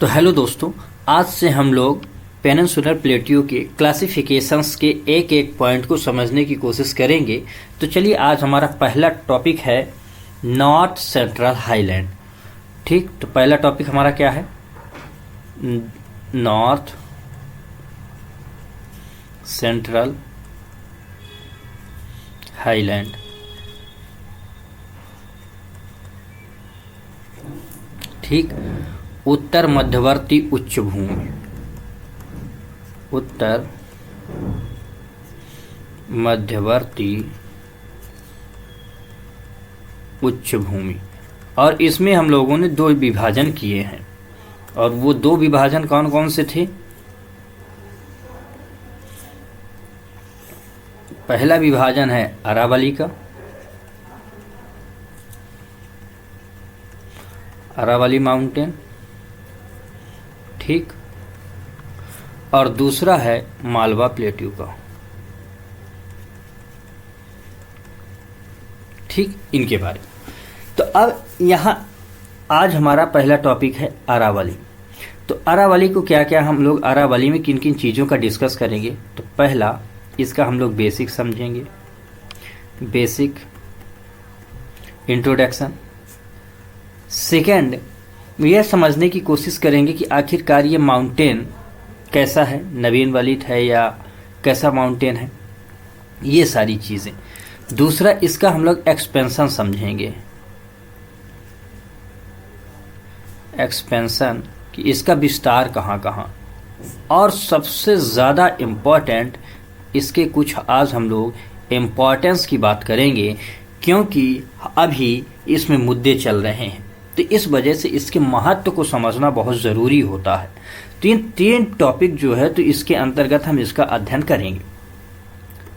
तो हेलो दोस्तों, आज से हम लोग पेनिनसुलर प्लेट्यू के क्लासिफिकेशंस के एक एक पॉइंट को समझने की कोशिश करेंगे। तो चलिए, आज हमारा पहला टॉपिक है नॉर्थ सेंट्रल हाईलैंड। ठीक, तो पहला टॉपिक हमारा क्या है? North central highland. ठीक, उत्तर मध्यवर्ती उच्च भूमि, उत्तर मध्यवर्ती उच्च भूमि। और इसमें हम लोगों ने दो विभाजन किए हैं, और वो दो विभाजन कौन कौन से थे? पहला विभाजन है अरावली का, अरावली माउंटेन। ठीक, और दूसरा है मालवा प्लेट्यू का। ठीक, इनके बारे में। तो अब यहाँ आज हमारा पहला टॉपिक है अरावली। तो अरावली को क्या क्या हम लोग अरावली में किन किन चीज़ों का डिस्कस करेंगे? तो पहला, इसका हम लोग बेसिक समझेंगे, बेसिक इंट्रोडक्शन। सेकेंड, यह समझने की कोशिश करेंगे कि आखिरकार ये माउंटेन कैसा है, नवीन वलित है या कैसा माउंटेन है, ये सारी चीज़ें। दूसरा, इसका हम लोग एक्सपेंशन समझेंगे, एक्सपेंशन कि इसका विस्तार कहाँ कहाँ। और सबसे ज़्यादा इम्पॉर्टेंट, इसके कुछ आज हम लोग इम्पॉर्टेंस की बात करेंगे, क्योंकि अभी इसमें मुद्दे चल रहे हैं। तो इस वजह से इसके महत्व को समझना बहुत ज़रूरी होता है। तो इन तीन टॉपिक जो है, तो इसके अंतर्गत हम इसका अध्ययन करेंगे।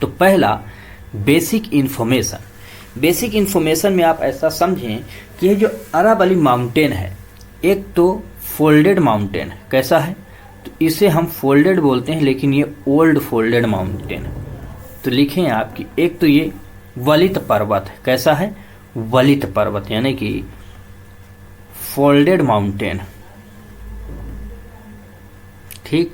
तो पहला, बेसिक इन्फॉर्मेशन। बेसिक इन्फॉर्मेशन में आप ऐसा समझें कि ये जो अरावली माउंटेन है, एक तो फोल्डेड माउंटेन है। कैसा है? तो इसे हम फोल्डेड बोलते हैं, लेकिन ये ओल्ड फोल्डेड माउंटेन है। तो लिखें आप कि एक तो ये वलित पर्वत है। कैसा है? वलित पर्वत, यानी कि फोल्डेड माउंटेन। ठीक,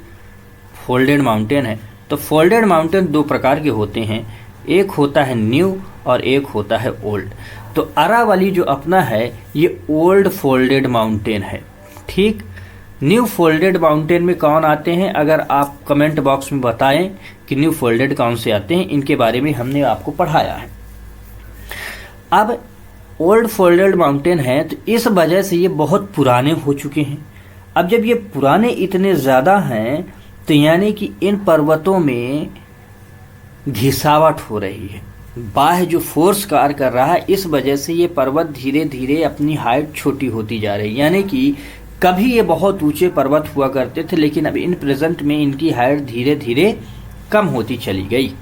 फोल्डेड माउंटेन है। तो फोल्डेड माउंटेन दो प्रकार के होते हैं, एक होता है न्यू और एक होता है ओल्ड। तो अरावली जो अपना है, ये ओल्ड फोल्डेड माउंटेन है। ठीक, न्यू फोल्डेड माउंटेन में कौन आते हैं? अगर आप कमेंट बॉक्स में बताएं कि न्यू फोल्डेड कौन से आते हैं, इनके बारे में हमने आपको पढ़ाया है। अब ओल्ड फोल्डेड माउंटेन है, तो इस वजह से ये बहुत पुराने हो चुके हैं। अब जब ये पुराने इतने ज़्यादा हैं, तो यानी कि इन पर्वतों में घिसावट हो रही है, बाह्य जो फोर्स कार्य कर रहा है, इस वजह से ये पर्वत धीरे धीरे अपनी हाइट छोटी होती जा रही है। यानी कि कभी ये बहुत ऊंचे पर्वत हुआ करते थे, लेकिन अब इन प्रेजेंट में इनकी हाइट धीरे धीरे कम होती चली गई।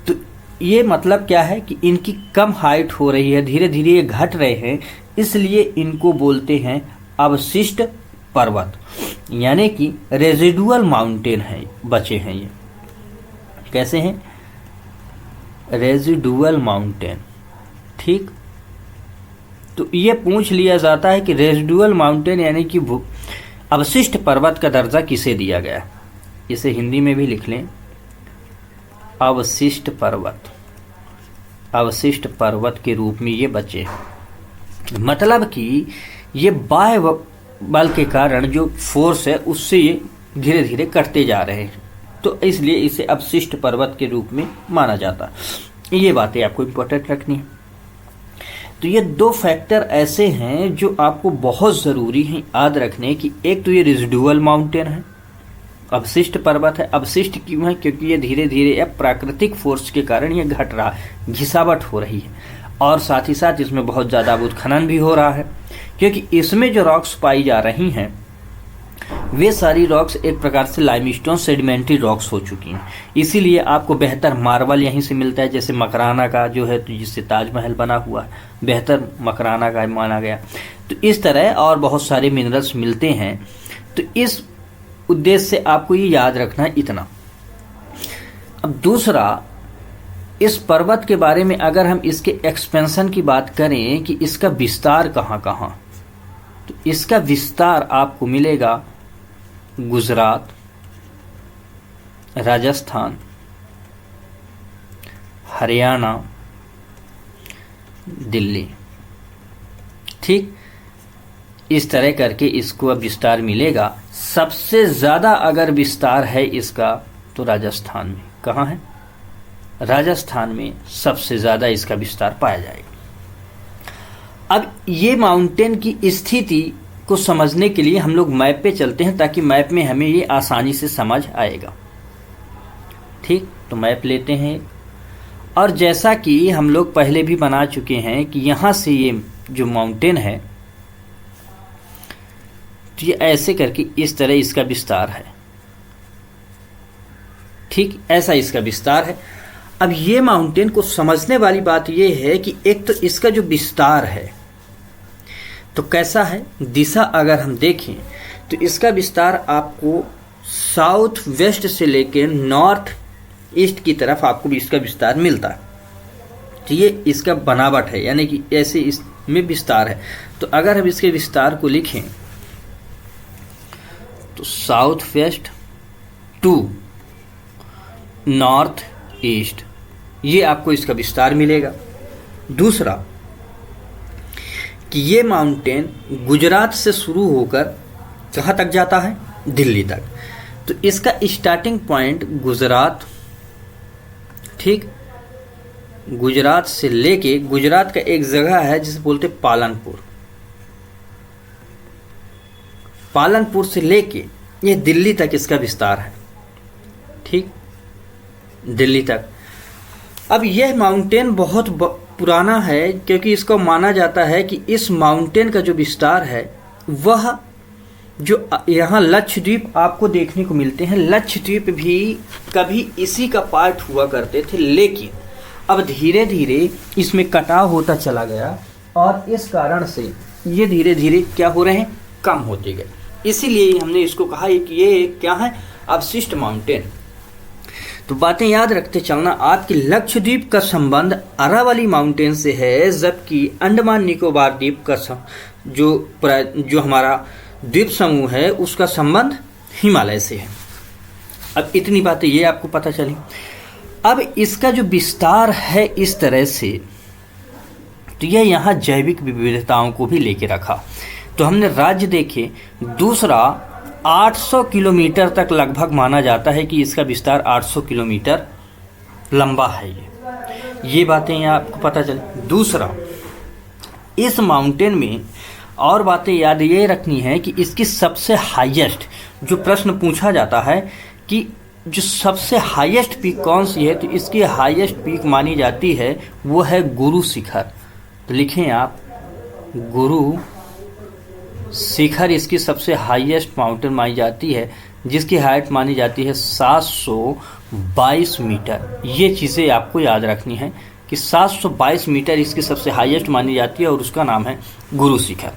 तो ये मतलब क्या है कि इनकी कम हाइट हो रही है, धीरे धीरे ये घट रहे हैं, इसलिए इनको बोलते हैं अवशिष्ट पर्वत, यानी कि रेजिडुअल माउंटेन है, बचे हैं ये। कैसे हैं? Residual mountain. ठीक, तो ये पूछ लिया जाता है कि रेजिडुअल माउंटेन यानी कि अवशिष्ट पर्वत का दर्जा किसे दिया गया? इसे हिंदी में भी लिख लें, अवशिष्ट पर्वत। अवशिष्ट पर्वत के रूप में ये बचे। मतलब कि ये बाह्य बल के कारण जो फोर्स है, उससे ये धीरे धीरे कटते जा रहे हैं, तो इसलिए इसे अवशिष्ट पर्वत के रूप में माना जाता है। ये बातें आपको इम्पोर्टेंट रखनी है। तो ये दो फैक्टर ऐसे हैं जो आपको बहुत ज़रूरी है याद रखने की। एक तो ये रेजिडुअल माउंटेन है, अवशिष्ट पर्वत है। अवशिष्ट क्यों है? क्योंकि ये धीरे धीरे प्राकृतिक फोर्स के कारण ये घट रहा है, घिसावट हो रही है, और साथ ही साथ इसमें बहुत ज़्यादा उत्खनन भी हो रहा है, क्योंकि इसमें जो रॉक्स पाई जा रही हैं, वे सारी रॉक्स एक प्रकार से लाइमस्टोन सेडिमेंट्री रॉक्स हो चुकी हैं। इसीलिए आपको बेहतर मार्बल यहीं से मिलता है, जैसे मकराना का जो है, तो जिससे ताजमहल बना हुआ है, बेहतर मकराना का माना गया। तो इस तरह और बहुत सारे मिनरल्स मिलते हैं। तो इस उद्देश्य से आपको ये याद रखना है इतना। अब दूसरा, इस पर्वत के बारे में अगर हम इसके एक्सपेंशन की बात करें कि इसका विस्तार कहाँ कहाँ, तो इसका विस्तार आपको मिलेगा गुजरात, राजस्थान, हरियाणा, दिल्ली। ठीक, इस तरह करके इसको अब विस्तार मिलेगा। सबसे ज़्यादा अगर विस्तार है इसका तो राजस्थान में। कहाँ है? राजस्थान में सबसे ज़्यादा इसका विस्तार पाया जाएगा। अब ये माउंटेन की स्थिति को समझने के लिए हम लोग मैप पे चलते हैं, ताकि मैप में हमें ये आसानी से समझ आएगा। ठीक, तो मैप लेते हैं, और जैसा कि हम लोग पहले भी बना चुके हैं कि यहाँ से ये जो माउंटेन है, तो ये ऐसे करके इस तरह इसका विस्तार है। ठीक, ऐसा इसका विस्तार है। अब ये माउंटेन को समझने वाली बात ये है कि एक तो इसका जो विस्तार है तो कैसा है, दिशा अगर हम देखें तो इसका विस्तार आपको साउथ वेस्ट से लेकर नॉर्थ ईस्ट की तरफ आपको इसका विस्तार मिलता है। तो ये इसका बनावट है, यानी कि ऐसे इसमें विस्तार है। तो अगर हम इसके विस्तार को लिखें तो south west to north east, ये आपको इसका विस्तार मिलेगा। दूसरा कि ये माउंटेन गुजरात से शुरू होकर कहाँ तक जाता है? दिल्ली तक। तो इसका स्टार्टिंग पॉइंट गुजरात, ठीक, गुजरात से लेके, गुजरात का एक जगह है जिसे बोलते पालनपुर, पालनपुर से लेके ये दिल्ली तक इसका विस्तार है। ठीक, दिल्ली तक। अब यह माउंटेन बहुत पुराना है, क्योंकि इसको माना जाता है कि इस माउंटेन का जो विस्तार है वह जो यहाँ लक्षद्वीप आपको देखने को मिलते हैं, लक्षद्वीप भी कभी इसी का पार्ट हुआ करते थे, लेकिन अब धीरे धीरे इसमें कटाव होता चला गया, और इस कारण से ये धीरे धीरे क्या हो रहे हैं? कम होते गए। इसीलिए हमने इसको कहा है कि ये क्या है? अवशिष्ट माउंटेन। तो बातें याद रखते चलना। आपकी लक्षद्वीप का संबंध अरावली माउंटेन से है, जबकि अंडमान निकोबार द्वीप का जो हमारा द्वीप समूह है उसका संबंध हिमालय से है। अब इतनी बातें ये आपको पता चली। अब इसका जो विस्तार है इस तरह से, तो यह यहाँ जैविक विविधताओं को भी लेके रखा। तो हमने राज्य देखे। दूसरा, 800 किलोमीटर तक लगभग माना जाता है कि इसका विस्तार 800 किलोमीटर लंबा है। ये बातें यहाँ आपको पता चली। दूसरा, इस माउंटेन में और बातें याद ये रखनी है कि इसकी सबसे हाईएस्ट, जो प्रश्न पूछा जाता है कि जो सबसे हाईएस्ट पीक कौन सी है, तो इसकी हाईएस्ट पीक मानी जाती है वो है गुरु शिखर। तो लिखें आप, गुरु शिखर इसकी सबसे हाईएस्ट माउंटेन मानी जाती है, जिसकी हाइट मानी जाती है 722 मीटर। ये चीज़ें आपको याद रखनी है कि 722 मीटर इसकी सबसे हाईएस्ट मानी जाती है, और उसका नाम है गुरु शिखर।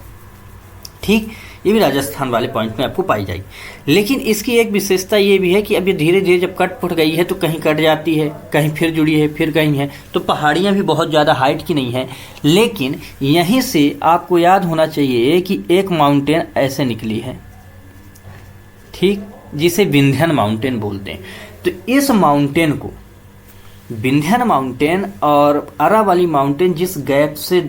ठीक, ये भी राजस्थान वाले पॉइंट में आपको पाई जाएगी। लेकिन इसकी एक विशेषता ये भी है कि अब ये धीरे धीरे जब कट फुट गई है तो कहीं कट जाती है, कहीं फिर जुड़ी है, फिर कहीं है। तो पहाड़ियाँ भी बहुत ज़्यादा हाइट की नहीं है। लेकिन यहीं से आपको याद होना चाहिए कि एक माउंटेन ऐसे निकली है, ठीक, जिसे विंध्यन माउंटेन बोलते हैं। तो इस माउंटेन को विंध्यन माउंटेन और अरावली माउंटेन जिस गैप से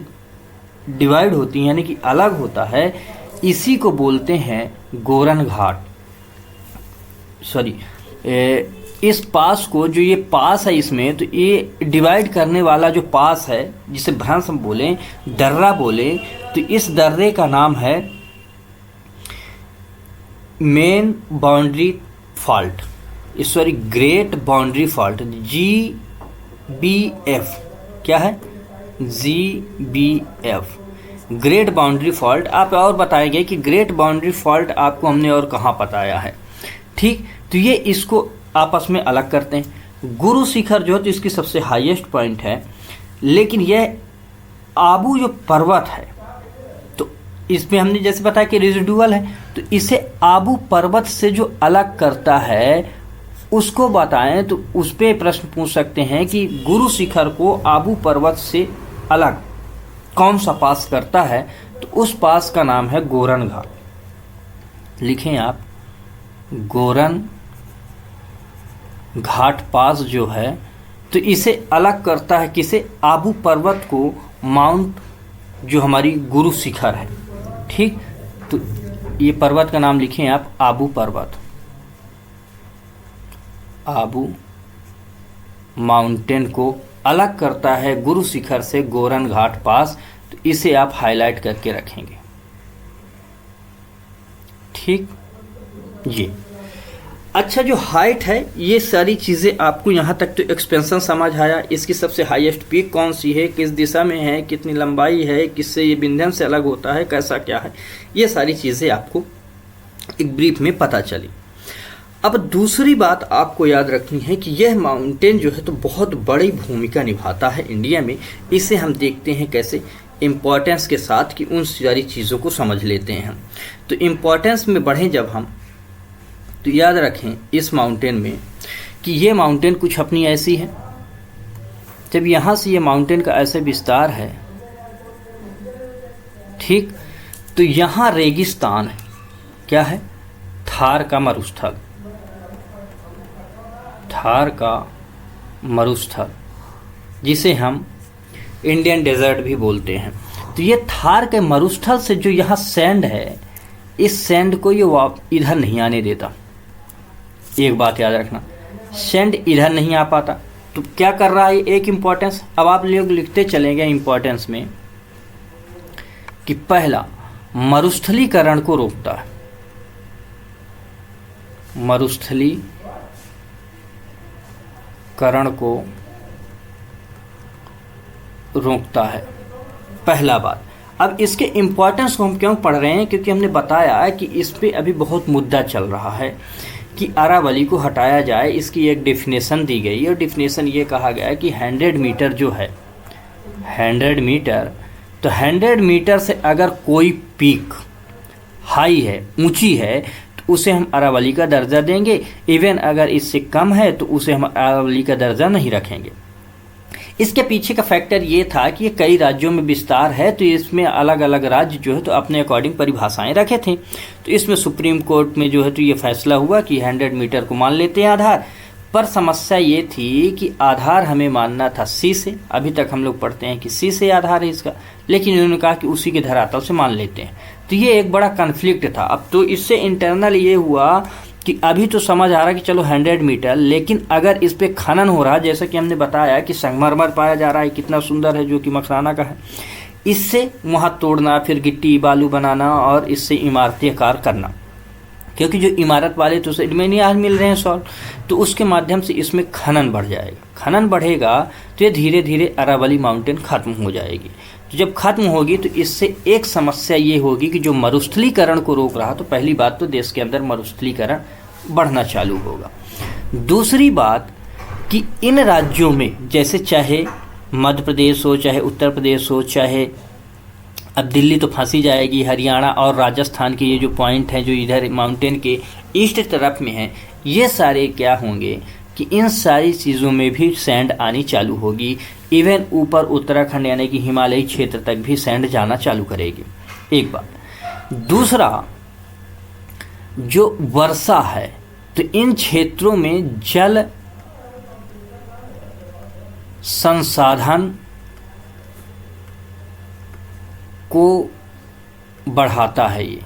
डिवाइड होती है, यानी कि अलग होता है, इसी को बोलते हैं गोरन घाट। सॉरी, इस पास को, जो ये पास है इसमें, तो ये डिवाइड करने वाला जो पास है, जिसे भ्रंश हम बोले, दर्रा बोले, तो इस दर्रे का नाम है main boundary fault, sorry great boundary fault, GBF। क्या है? GBF, great boundary fault. आप और बताएंगे कि ग्रेट बाउंड्री फॉल्ट आपको हमने और कहाँ बताया है। ठीक, तो ये इसको आपस में अलग करते हैं। गुरु शिखर जो है तो इसकी सबसे हाईएस्ट पॉइंट है, लेकिन यह आबू जो पर्वत है, तो इसमें हमने जैसे बताया कि रेजिडुअल है, तो इसे आबू पर्वत से जो अलग करता है उसको बताएं। तो उस पर प्रश्न पूछ सकते हैं कि गुरु शिखर को आबू पर्वत से अलग कौन सा पास करता है, तो उस पास का नाम है गोरन घाट। लिखें आप, गोरन घाट पास जो है, तो इसे अलग करता है किसे? आबू पर्वत को, माउंट जो हमारी गुरु शिखर है, ठीक। तो ये पर्वत का नाम लिखें आप, आबू पर्वत, आबू माउंटेन को अलग करता है गुरु शिखर से गोरन घाट पास। तो इसे आप हाईलाइट करके रखेंगे, ठीक। ये अच्छा, जो हाइट है, ये सारी चीज़ें आपको यहाँ तक तो एक्सपेंशन समझ आया। इसकी सबसे हाईएस्ट पीक कौन सी है, किस दिशा में है, कितनी लंबाई है, किससे ये विंध्य से अलग होता है, कैसा क्या है, ये सारी चीज़ें आपको एक ब्रीफ में पता चली। अब दूसरी बात आपको याद रखनी है कि यह माउंटेन जो है तो बहुत बड़ी भूमिका निभाता है इंडिया में। इसे हम देखते हैं कैसे, इम्पोर्टेंस के साथ, कि उन सारी चीज़ों को समझ लेते हैं हम। तो इम्पोर्टेंस में बढ़ें जब हम, तो याद रखें इस माउंटेन में कि ये माउंटेन कुछ अपनी ऐसी है, जब यहाँ से ये माउंटेन का ऐसे विस्तार है, ठीक, तो यहाँ रेगिस्तान है, क्या है? थार का मरुस्थल, थार का मरुस्थल, जिसे हम इंडियन डेजर्ट भी बोलते हैं। तो ये थार के मरुस्थल से जो यहाँ सैंड है, इस सैंड को ये इधर नहीं आने देता। एक बात याद रखना, सैंड इधर नहीं आ पाता। तो क्या कर रहा है एक इम्पोर्टेंस, अब आप लोग लिखते चलेंगे इम्पोर्टेंस में कि पहला, मरुस्थलीकरण को रोकता है, मरुस्थलीकरण को रोकता है, पहला बात। अब इसके इम्पोर्टेंस को हम क्यों पढ़ रहे हैं? क्योंकि हमने बताया है कि इस पे अभी बहुत मुद्दा चल रहा है कि अरावली को हटाया जाए। इसकी एक डेफिनेशन दी गई और डेफिनेशन ये कहा गया है कि 100 मीटर जो है, 100 मीटर, तो 100 मीटर से अगर कोई पीक हाई है, ऊंची है, तो उसे हम अरावली का दर्जा देंगे। इवन अगर इससे कम है तो उसे हम अरावली का दर्जा नहीं रखेंगे। इसके पीछे का फैक्टर ये था कि ये कई राज्यों में विस्तार है, तो इसमें अलग अलग राज्य जो है तो अपने अकॉर्डिंग परिभाषाएं रखे थे। तो इसमें सुप्रीम कोर्ट में जो है तो ये फैसला हुआ कि 100 मीटर को मान लेते हैं आधार। पर समस्या ये थी कि आधार हमें मानना था सी से, अभी तक हम लोग पढ़ते हैं कि सी से आधार है इसका, लेकिन इन्होंने कहा कि उसी के धरातल से मान लेते हैं। तो ये एक बड़ा कन्फ्लिक्ट था। अब तो इससे इंटरनल ये हुआ कि अभी तो समझ आ रहा है कि चलो 100 मीटर, लेकिन अगर इस पे खनन हो रहा है, जैसा कि हमने बताया कि संगमरमर पाया जा रहा है, कितना सुंदर है, जो कि मकराना का है, इससे वहाँ तोड़ना, फिर गिट्टी बालू बनाना और इससे इमारती आकार करना, क्योंकि जो इमारत वाले तो उसे में नहीं आज मिल रहे हैं सॉल्ट, तो उसके माध्यम से इसमें खनन बढ़ जाएगा। खनन बढ़ेगा तो ये धीरे धीरे अरावली माउंटेन खत्म हो जाएगी। तो जब खत्म होगी तो इससे एक समस्या ये होगी कि जो मरुस्थलीकरण को रोक रहा, तो पहली बात तो देश के अंदर मरुस्थलीकरण बढ़ना चालू होगा। दूसरी बात कि इन राज्यों में, जैसे चाहे मध्य प्रदेश हो, चाहे उत्तर प्रदेश हो, चाहे अब दिल्ली तो फंसी जाएगी, हरियाणा और राजस्थान के ये जो पॉइंट हैं जो इधर माउंटेन के ईस्ट तरफ में हैं, ये सारे क्या होंगे कि इन सारी चीज़ों में भी सैंड आनी चालू होगी। इवन ऊपर उत्तराखंड यानी कि हिमालयी क्षेत्र तक भी सैंड जाना चालू करेगी, एक बात। दूसरा, जो वर्षा है, तो इन क्षेत्रों में जल संसाधन को बढ़ाता है। ये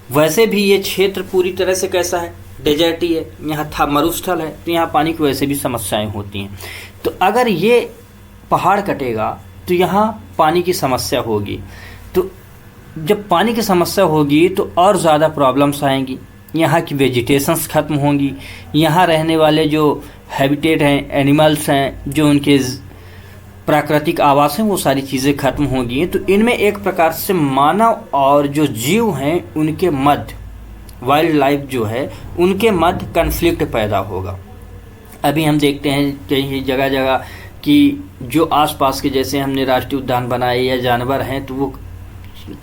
वैसे भी ये क्षेत्र पूरी तरह से कैसा है, डेजर्ट ही है, यहाँ था मरुस्थल है, तो यहाँ पानी की वैसे भी समस्याएं होती हैं। तो अगर ये पहाड़ कटेगा तो यहाँ पानी की समस्या होगी। तो जब पानी की समस्या होगी तो और ज़्यादा प्रॉब्लम्स आएंगी, यहाँ की वेजिटेशंस खत्म होंगी, यहाँ रहने वाले जो हैबिटेट हैं, एनिमल्स हैं, जो उनके प्राकृतिक आवास हैं, वो सारी चीज़ें खत्म होंगी। तो इनमें एक प्रकार से मानव और जो जीव हैं उनके मध्य, वाइल्ड लाइफ जो है, उनके मध्य कन्फ्लिक्ट पैदा होगा। अभी हम देखते हैं कई जगह जगह कि जो आसपास के, जैसे हमने राष्ट्रीय उद्यान बनाए या जानवर हैं, तो वो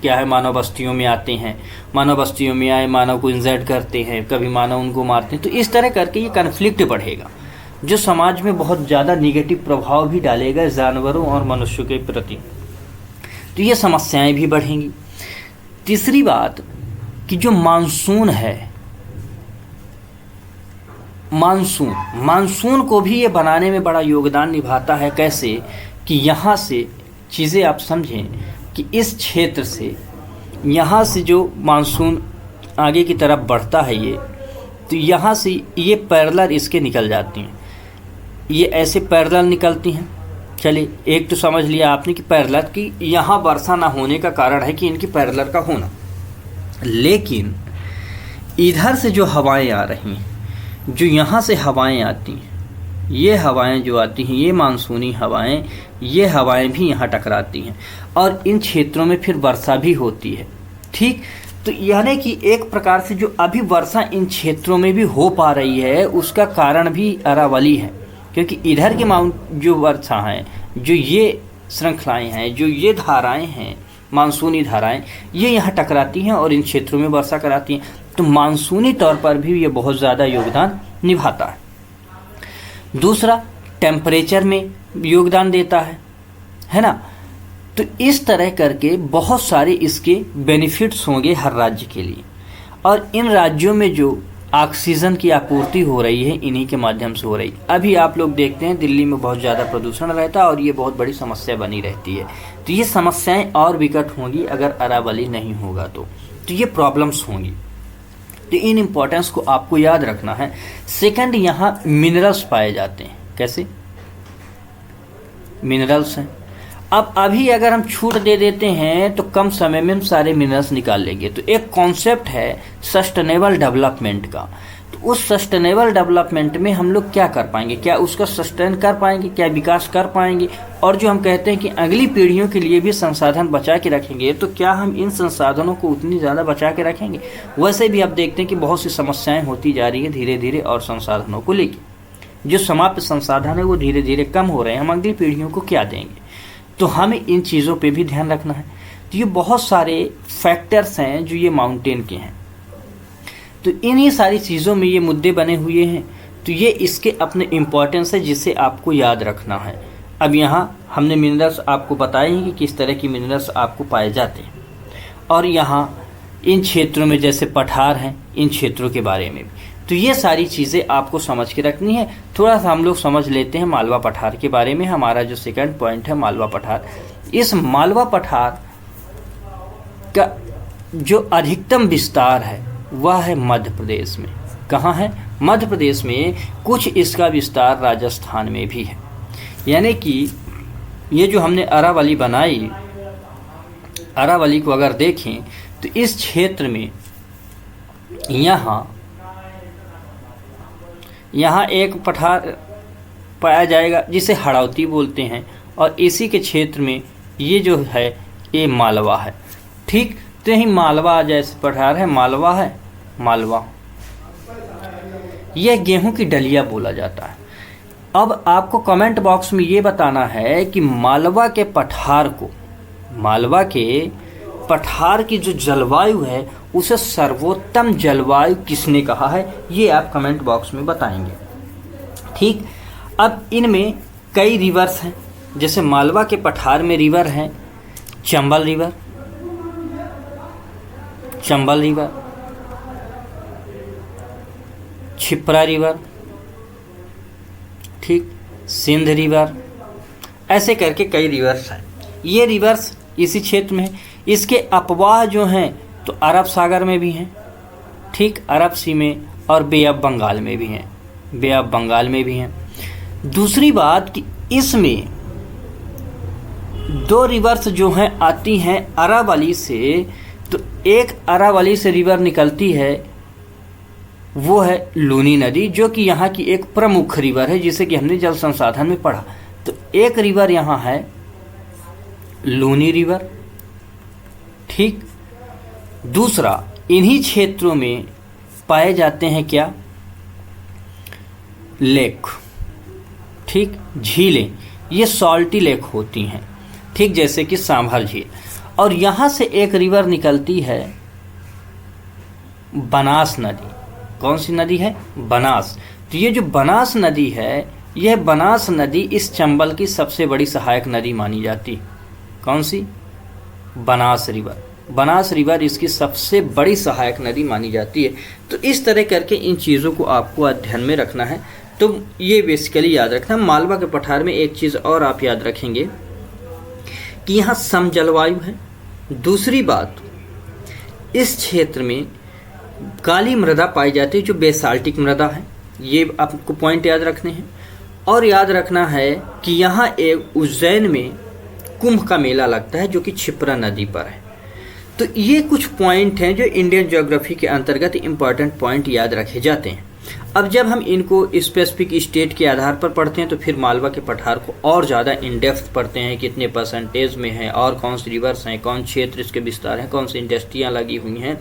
क्या है, मानव बस्तियों में आते हैं, मानव बस्तियों में आए मानव को इंजर्ट करते हैं, कभी मानव उनको मारते हैं। तो इस तरह करके ये कन्फ्लिक्ट बढ़ेगा, जो समाज में बहुत ज़्यादा निगेटिव प्रभाव भी डालेगा जानवरों और मनुष्यों के प्रति। तो ये समस्याएं भी बढ़ेंगी। तीसरी बात कि जो मानसून है, मानसून को भी ये बनाने में बड़ा योगदान निभाता है। कैसे कि यहाँ से चीज़ें आप समझें कि इस क्षेत्र से, यहाँ से जो मानसून आगे की तरफ बढ़ता है ये, तो यहाँ से ये पैरेलल इसके निकल जाती हैं, ये ऐसे पैरेलल निकलती हैं। चलिए एक तो समझ लिया आपने कि पैरेलल की यहाँ वर्षा ना होने का कारण है कि इनकी पैरेलल का होना। लेकिन इधर से जो हवाएं आ रही हैं, जो यहाँ से हवाएं आती हैं, ये हवाएं जो आती हैं, ये मानसूनी हवाएं, ये हवाएं भी यहाँ टकराती हैं और इन क्षेत्रों में फिर वर्षा भी होती है। ठीक, तो यानी कि एक प्रकार से जो अभी वर्षा इन क्षेत्रों में भी हो पा रही है उसका कारण भी अरावली है, क्योंकि इधर के जो वर्षा है, जो ये श्रृंखलाएं हैं, जो ये धाराएं हैं, मानसूनी धाराएं, ये यहाँ टकराती हैं और इन क्षेत्रों में वर्षा कराती हैं। तो मानसूनी तौर पर भी ये बहुत ज़्यादा योगदान निभाता है। दूसरा, टेम्परेचर में योगदान देता है ना। तो इस तरह करके बहुत सारे इसके बेनिफिट्स होंगे हर राज्य के लिए, और इन राज्यों में जो ऑक्सीजन की आपूर्ति हो रही है इन्हीं के माध्यम से हो रही। अभी आप लोग देखते हैं दिल्ली में बहुत ज़्यादा प्रदूषण रहता है और ये बहुत बड़ी समस्या बनी रहती है। तो ये समस्याएं और विकट होंगी अगर अरावली नहीं होगा तो ये प्रॉब्लम्स होंगी। तो इन इम्पोर्टेंस को आपको याद रखना है। सेकंड, यहाँ मिनरल्स पाए जाते हैं। कैसे मिनरल्स हैं। अब अभी अगर हम छूट दे देते हैं तो कम समय में हम सारे मिनरल्स निकाल लेंगे। तो एक कॉन्सेप्ट है सस्टेनेबल डेवलपमेंट का। तो उस सस्टेनेबल डेवलपमेंट में हम लोग क्या कर पाएंगे, क्या उसका सस्टेन कर पाएंगे, क्या विकास कर पाएंगे, और जो हम कहते हैं कि अगली पीढ़ियों के लिए भी संसाधन बचा के रखेंगे, तो क्या हम इन संसाधनों को उतनी ज़्यादा बचा के रखेंगे। वैसे भी आप देखते हैं कि बहुत सी समस्याएं होती जा रही है धीरे धीरे, और संसाधनों को लेकर जो समाप्त संसाधन है वो धीरे धीरे कम हो रहे हैं। हम अगली पीढ़ियों को क्या देंगे, तो हमें इन चीज़ों पे भी ध्यान रखना है। तो ये बहुत सारे फैक्टर्स हैं जो ये माउंटेन के हैं। तो इन्हीं सारी चीज़ों में ये मुद्दे बने हुए हैं। तो ये इसके अपने इम्पोर्टेंस है जिसे आपको याद रखना है। अब यहाँ हमने मिनरल्स आपको बताए हैं कि किस तरह की मिनरल्स आपको पाए जाते हैं, और यहाँ इन क्षेत्रों में जैसे पठार हैं, इन क्षेत्रों के बारे में भी। तो ये सारी चीज़ें आपको समझ के रखनी है। थोड़ा सा हम लोग समझ लेते हैं मालवा पठार के बारे में। हमारा जो सेकंड पॉइंट है मालवा पठार। इस मालवा पठार का जो अधिकतम विस्तार है वह है मध्य प्रदेश में। कहाँ है? मध्य प्रदेश में। कुछ इसका विस्तार राजस्थान में भी है। यानी कि ये जो हमने अरावली बनाई, अरावली को अगर देखें तो इस क्षेत्र में यहाँ एक पठार पाया जाएगा जिसे हड़ौती बोलते हैं, और इसी के क्षेत्र में ये जो है ये मालवा है। ठीक, तो यही मालवा जैसे पठार है, मालवा है। मालवा यह गेहूं की डलिया बोला जाता है। अब आपको कमेंट बॉक्स में ये बताना है कि मालवा के पठार को, मालवा के पठार की जो जलवायु है उसे सर्वोत्तम जलवायु किसने कहा है, ये आप कमेंट बॉक्स में बताएंगे। ठीक, अब इनमें कई रिवर्स हैं। जैसे मालवा के पठार में रिवर हैं चंबल रिवर, छिपरा रिवर, ठीक, सिंध रिवर, ऐसे करके कई रिवर्स हैं। ये रिवर्स इसी क्षेत्र में है। इसके अपवाह जो हैं तो अरब सागर में भी हैं, ठीक, अरब सी में, और बे ऑफ बंगाल में भी हैं, बे ऑफ बंगाल में भी हैं। दूसरी बात कि इसमें दो रिवर्स जो हैं आती हैं अरावली से। तो एक अरावली से रिवर निकलती है, वो है लूनी नदी, जो कि यहाँ की एक प्रमुख रिवर है जिसे कि हमने जल संसाधन में पढ़ा। तो एक रिवर यहाँ है लूनी रिवर, ठीक। दूसरा, इन्हीं क्षेत्रों में पाए जाते हैं क्या, लेक, ठीक, झीलें। ये सॉल्टी लेक होती हैं, ठीक, जैसे कि सांभर झील। और यहाँ से एक रिवर निकलती है बनास नदी। कौन सी नदी है? बनास। तो ये जो बनास नदी है, यह बनास नदी इस चंबल की सबसे बड़ी सहायक नदी मानी जाती। कौन सी? बनास रिवर। बनास रिवर इसकी सबसे बड़ी सहायक नदी मानी जाती है। तो इस तरह करके इन चीज़ों को आपको ध्यान में रखना है। तो ये बेसिकली याद रखना। मालवा के पठार में एक चीज़ और आप याद रखेंगे कि यहाँ सम जलवायु है। दूसरी बात, इस क्षेत्र में काली मृदा पाई जाती है जो बेसाल्टिक मृदा है। ये आपको पॉइंट याद रखने हैं। और याद रखना है कि यहाँ एक उज्जैन में कुंभ का मेला लगता है जो कि क्षिप्रा नदी पर है। तो ये कुछ पॉइंट हैं जो इंडियन ज्योग्राफी के अंतर्गत इंपॉर्टेंट पॉइंट याद रखे जाते हैं। अब जब हम इनको स्पेसिफिक स्टेट के आधार पर पढ़ते हैं तो फिर मालवा के पठार को और ज़्यादा इन डेप्थ पढ़ते हैं, कितने परसेंटेज में है और कौन से रिवर्स हैं, कौन क्षेत्र इसके विस्तार हैं, कौन सी इंडस्ट्रियाँ लगी हुई हैं,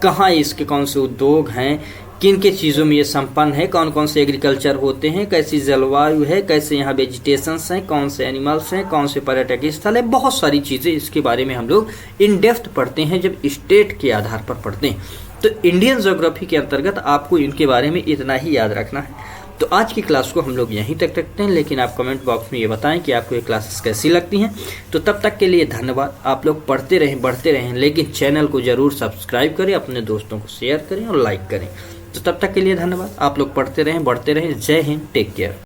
कहाँ इसके कौन से उद्योग हैं, किन के चीज़ों में ये संपन्न है, कौन कौन से एग्रीकल्चर होते हैं, कैसी जलवायु है, कैसे यहाँ वेजिटेशंस हैं, कौन से एनिमल्स हैं, कौन से पर्यटक स्थल है। बहुत सारी चीज़ें इसके बारे में हम लोग इन डेप्थ पढ़ते हैं जब स्टेट के आधार पर पढ़ते हैं। तो इंडियन ज्योग्राफी के अंतर्गत आपको इनके बारे में इतना ही याद रखना है। तो आज की क्लास को हम लोग यहीं तक रखते हैं, लेकिन आप कमेंट बॉक्स में ये बताएं कि आपको ये क्लासेस कैसी लगती हैं। तो तब तक के लिए धन्यवाद। आप लोग पढ़ते रहें, बढ़ते रहें, लेकिन चैनल को ज़रूर सब्सक्राइब करें, अपने दोस्तों को शेयर करें और लाइक करें। तो तब तक के लिए धन्यवाद। आप लोग पढ़ते रहें, बढ़ते रहें। जय हिंद, टेक केयर।